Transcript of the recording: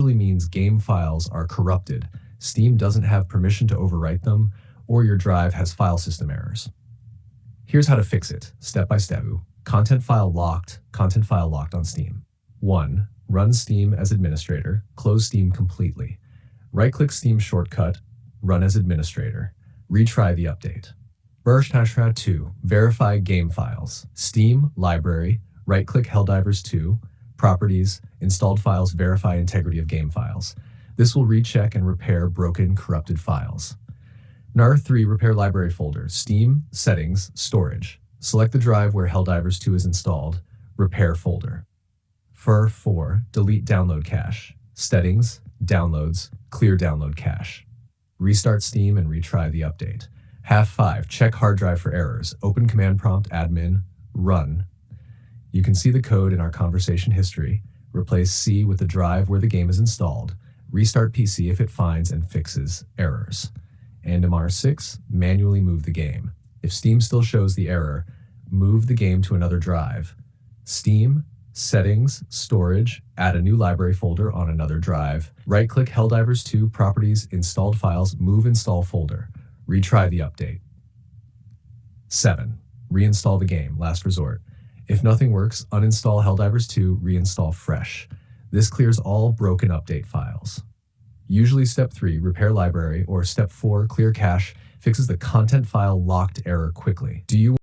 usually means game files are corrupted, Steam doesn't have permission to overwrite them, or your drive has file system errors. Here's how to fix it, step by step. Content file locked on Steam. 1. Run Steam as administrator, close Steam completely. Right-click Steam shortcut, run as administrator. Retry the update. Version 2. Verify game files. Steam, library, right-click Helldivers 2, properties, installed files, verify integrity of game files. This will recheck and repair broken, corrupted files. NAR 3, repair library folder, Steam, settings, storage. Select the drive where Helldivers 2 is installed, repair folder. FUR 4, delete download cache. Settings, downloads, clear download cache. Restart Steam and retry the update. 5, check hard drive for errors. Open command prompt admin, run. You can see the code in our conversation history. Replace C with the drive where the game is installed. Restart PC if it finds and fixes errors. And MR 6, manually move the game. If Steam still shows the error, move the game to another drive. Steam, settings, storage, add a new library folder on another drive. Right-click Helldivers 2, properties, installed files, move install folder. Retry the update. 7. Reinstall the game, last resort. If nothing works, uninstall Helldivers 2, reinstall fresh. This clears all broken update files. Usually step 3, repair library, or step 4, clear cache, fixes the content file locked error quickly. Do you